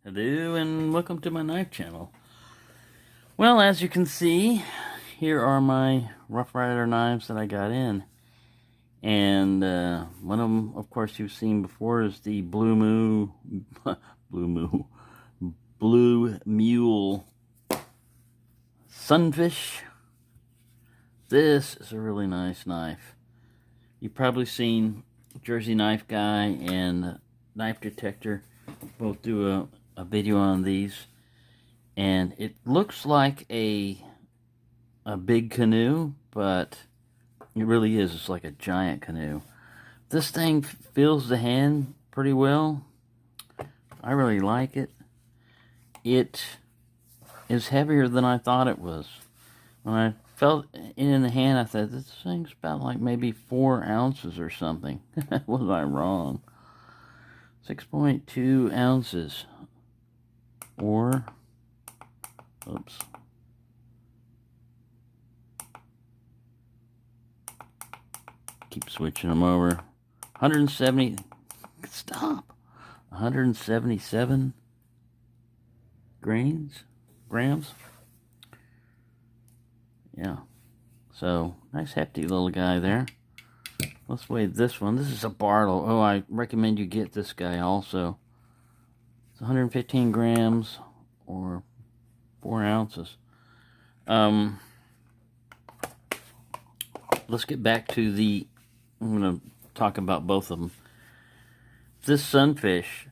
Hello and welcome to my knife channel. Well, as you can see, here are my Rough Rider knives that I got in. And one of them, of course, you've seen before is the Blue Mule Sunfish. This is a really nice knife. You've probably seen Jersey Knife Guy and Knife Detector both do a video on these, and it looks like a big canoe, but it really is. It's like a giant canoe. This thing fills the hand pretty well. I really like it. It is heavier than I thought it was. When I felt it in the hand, I thought, this thing's about like maybe 4 ounces or something. Was I wrong? 6.2 ounces. Or, oops. Keep switching them over. 170, stop. 177 grams. Yeah. So, nice hefty little guy there. Let's weigh this one. This is a Barlow. Oh, I recommend you get this guy also. It's 115 grams or 4 ounces. Let's get back to the, I'm going to talk about both of them. This Sunfish.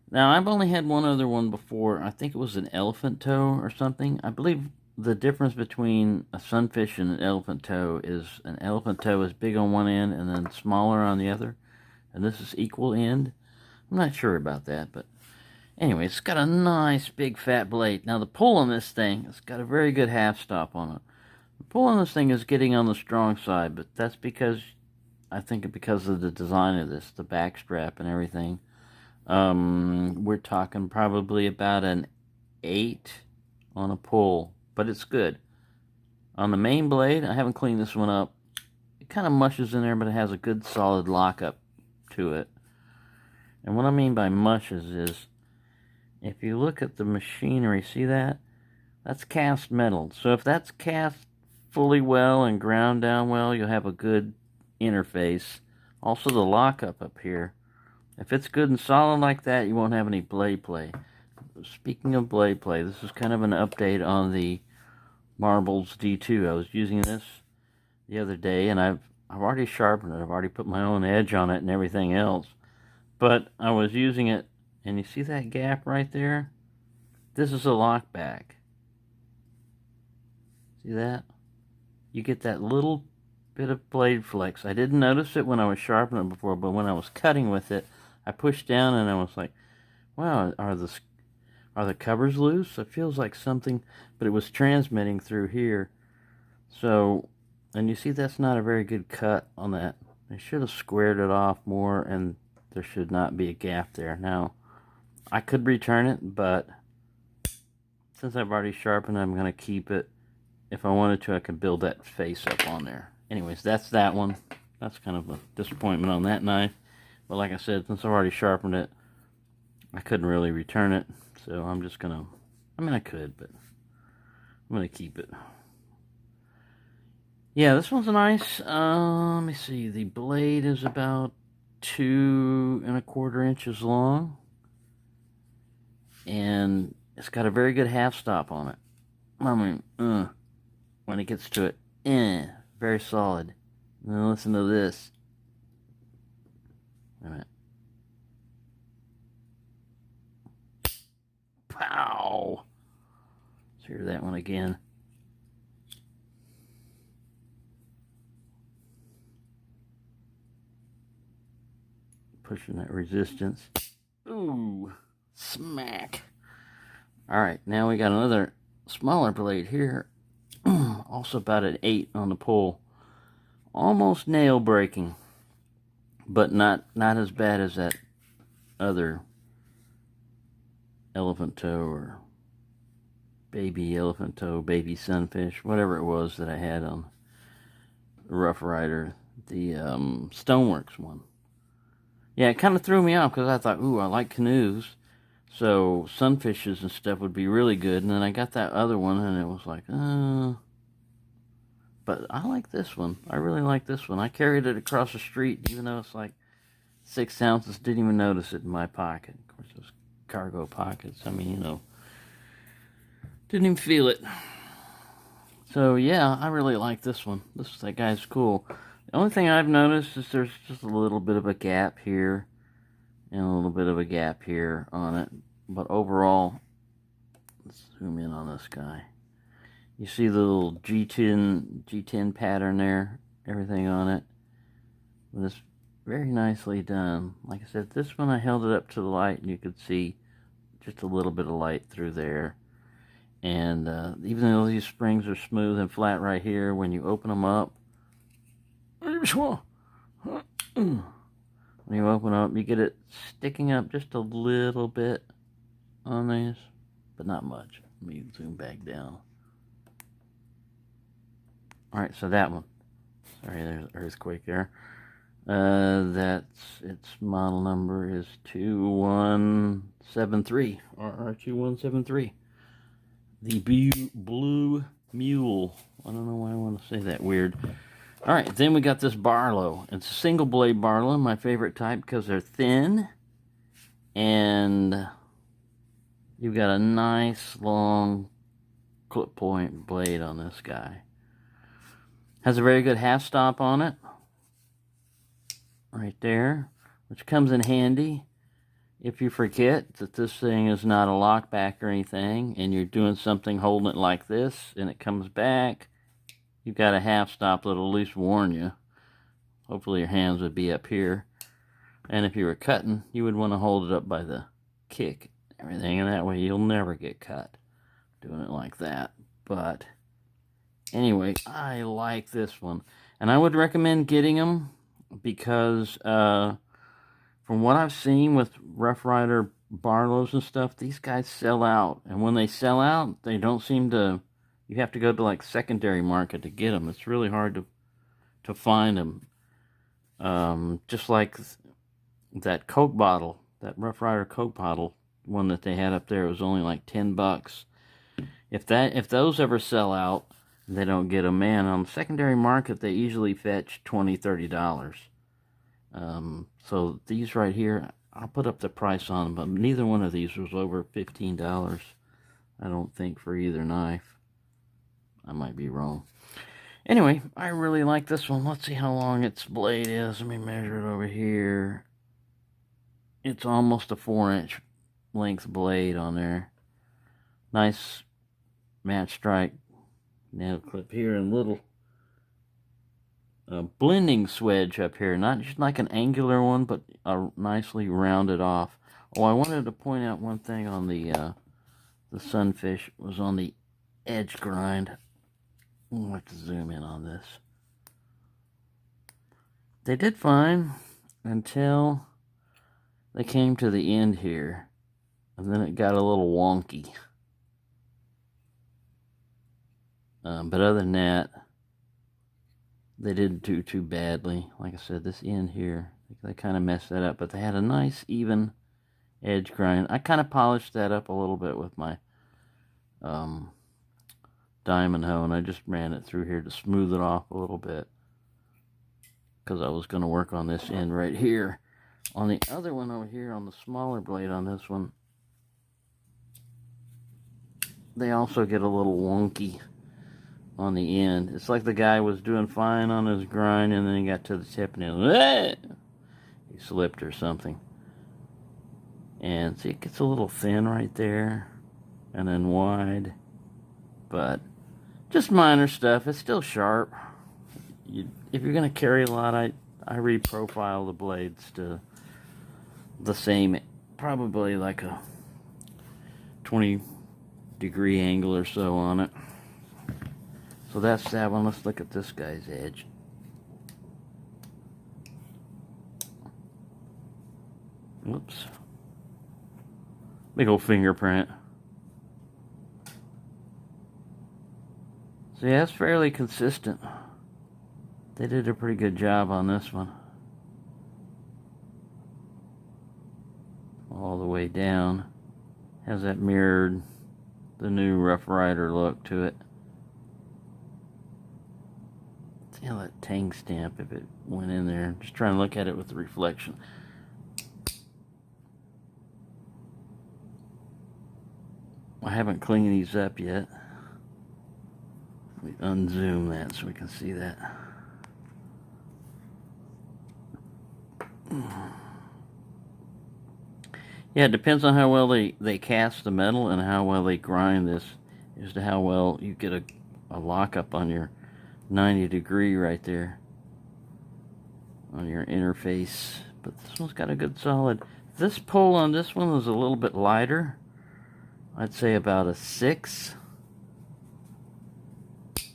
Now, I've only had one other one before. I think it was an elephant toe or something. I believe the difference between a Sunfish and an elephant toe is an elephant toe is big on one end and then smaller on the other. And this is equal end. I'm not sure about that, but anyway, it's got a nice big fat blade. Now, the pull on this thing, it's got a very good half stop on it. The pull on this thing is getting on the strong side, but that's because, I think because of the design of this, the back strap and everything. We're talking probably about an 8 on a pull, but it's good. On the main blade, I haven't cleaned this one up. It kind of mushes in there, but it has a good solid lockup to it. And what I mean by mushes is, if you look at the machinery, see that? That's cast metal. So if that's cast fully well and ground down well, you'll have a good interface. Also the lockup up here. If it's good and solid like that, you won't have any blade play. Speaking of blade play, this is kind of an update on the Marbles D2. I was using this the other day, and I've already sharpened it. I've already put my own edge on it and everything else. But I was using it, and you see that gap right there? This is a lock back. See that? You get that little bit of blade flex. I didn't notice it when I was sharpening it before, but when I was cutting with it, I pushed down and I was like, wow, are the covers loose? It feels like something, but it was transmitting through here. So, and you see that's not a very good cut on that. They should have squared it off more, and there should not be a gap there. Now, I could return it, but since I've already sharpened it, I'm going to keep it. If I wanted to, I could build that face up on there. Anyways, that's that one. That's kind of a disappointment on that knife. But like I said, since I've already sharpened it, I couldn't really return it. So I'm just going to, I mean I could, but I'm going to keep it. Yeah, this one's nice. Let me see. The blade is about 2 1/4 inches long. And it's got a very good half stop on it. I mean, when it gets to it, very solid. Now listen to this. Wait a minute. Pow! Let's hear that one again. Pushing that resistance. Ooh, smack. Alright, now we got another smaller blade here. Also about an 8 on the pull. Almost nail breaking, but not as bad as that other elephant toe or baby elephant toe, baby Sunfish, whatever it was that I had on the Rough Rider, the Stoneworks one. Yeah, it kind of threw me off because I thought, ooh, I like canoes. So sunfishes and stuff would be really good. And then I got that other one, and it was like, but I like this one. I really like this one. I carried it across the street, even though it's like 6 ounces. Didn't even notice it in my pocket. Of course, those cargo pockets. I mean, you know, didn't even feel it. So yeah, I really like this one. That guy's cool. The only thing I've noticed is there's just a little bit of a gap here and a little bit of a gap here on it. But overall, let's zoom in on this guy. You see the little G10 pattern there, everything on it. But it's very nicely done. Like I said, this one I held it up to the light and you could see just a little bit of light through there. And even though these springs are smooth and flat right here, when you open them up, when you open up, you get it sticking up just a little bit on these, but not much. Let me zoom back down. Alright, so that one. Sorry, there's an earthquake there. That's its model number is 2173, RR2173. The Blue Mule. I don't know why I want to say that weird. Alright, then we got this Barlow. It's a single blade Barlow, my favorite type because they're thin. And you've got a nice long clip point blade on this guy. Has a very good half stop on it. Right there. Which comes in handy if you forget that this thing is not a lockback or anything, and you're doing something holding it like this, and it comes back, you've got a half stop that'll at least warn you. Hopefully your hands would be up here. And if you were cutting, you would want to hold it up by the kick and everything, and that way you'll never get cut doing it like that. But anyway, I like this one. And I would recommend getting them because from what I've seen with Rough Rider Barlows and stuff, these guys sell out. And when they sell out, they don't seem to... You have to go to like secondary market to get them. It's really hard to find them. Just like that Coke bottle, that Rough Rider Coke bottle, one that they had up there, was only like $10. If those ever sell out, they don't get them. Man, on the secondary market, they usually fetch $20, $30. So these right here, I'll put up the price on them, but neither one of these was over $15, I don't think, for either knife. I might be wrong. Anyway, I really like this one. Let's see how long its blade is. Let me measure it over here. It's almost a 4-inch length blade on there. Nice match strike nail clip here, and little blending swedge up here. Not just like an angular one, but nicely rounded off. Oh, I wanted to point out one thing on the Sunfish. Was on the edge grind. I'll have to zoom in on this. They did fine until they came to the end here, and then it got a little wonky. But other than that, they didn't do too badly. Like I said, this end here, they kind of messed that up, but they had a nice even edge grind. I kind of polished that up a little bit with my diamond hoe, and I just ran it through here to smooth it off a little bit, because I was going to work on this end right here. On the other one over here, on the smaller blade on this one, they also get a little wonky on the end. It's like the guy was doing fine on his grind, and then he got to the tip and he slipped or something. And see, it gets a little thin right there, and then wide. But just minor stuff. It's still sharp. If you're going to carry a lot, I reprofile the blades to the same, probably like a 20-degree angle or so on it. So that's that one. Let's look at this guy's edge. Whoops. Big old fingerprint. So yeah, it's fairly consistent. They did a pretty good job on this one. All the way down. Has that mirrored the new Rough Ryder look to it. See how that tang stamp, if it went in there. Just trying to look at it with the reflection. I haven't cleaned these up yet. Let me unzoom that so we can see that. Yeah, it depends on how well they cast the metal and how well they grind this as to how well you get a lockup on your 90-degree right there on your interface. But this one's got a good solid. This pull on this one was a little bit lighter. I'd say about a 6.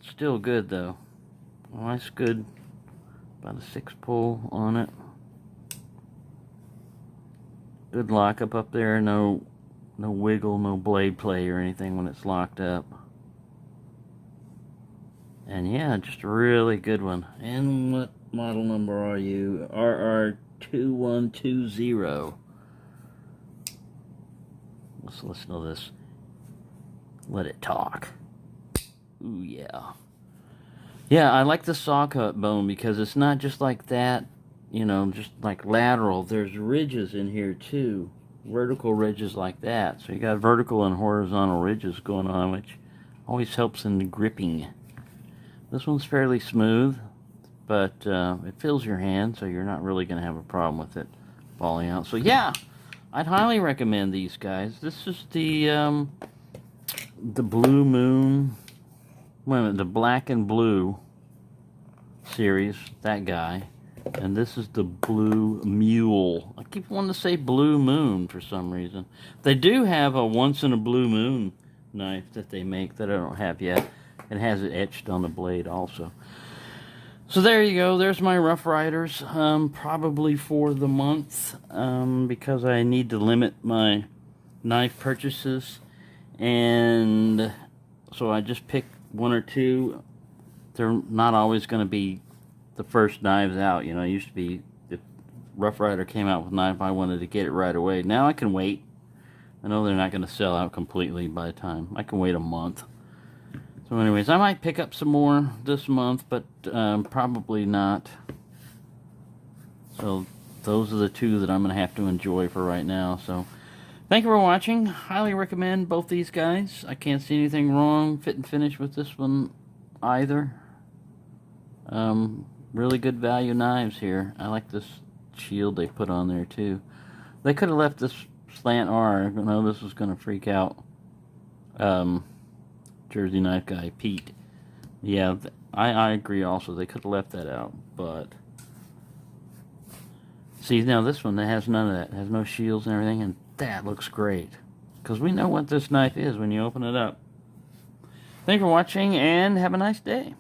Still good though. Nice, good. About a 6 pull on it. Good lockup up there. No wiggle, no blade play or anything when it's locked up. And yeah, just a really good one. And what model number are you? RR2120. Let's listen to this. Let it talk. Ooh, yeah. Yeah, I like the saw cut bone because it's not just like that, you know, just like lateral. There's ridges in here too. Vertical ridges like that. So you got vertical and horizontal ridges going on, which always helps in the gripping. This one's fairly smooth, but it fills your hand, so you're not really going to have a problem with it falling out. So yeah, I'd highly recommend these guys. This is the Blue Moon, wait a minute, the Black and Blue series, that guy. And this is the Blue Mule. I keep wanting to say Blue Moon for some reason. They do have a once in a blue moon knife that they make that I don't have yet. It has it etched on the blade also. So there you go. There's my Rough Ryders. Probably for the month because I need to limit my knife purchases. And so I just picked one or two. They're not always going to be the first knives out. You know, it used to be if Rough Ryder came out with a knife, I wanted to get it right away. Now I can wait. I know they're not going to sell out completely by the time. I can wait a month. So anyways, I might pick up some more this month, but probably not. So those are the two that I'm going to have to enjoy for right now. So thank you for watching. Highly recommend both these guys. I can't see anything wrong, fit and finish with this one either. Really good value knives here. I like this shield they put on there too. They could have left this slant R. I know this was going to freak out Jersey knife guy Pete. Yeah, I agree also. They could have left that out, but see, now this one that has none of that. It has no shields and everything, and that looks great. Because we know what this knife is when you open it up. Thank you for watching, and have a nice day.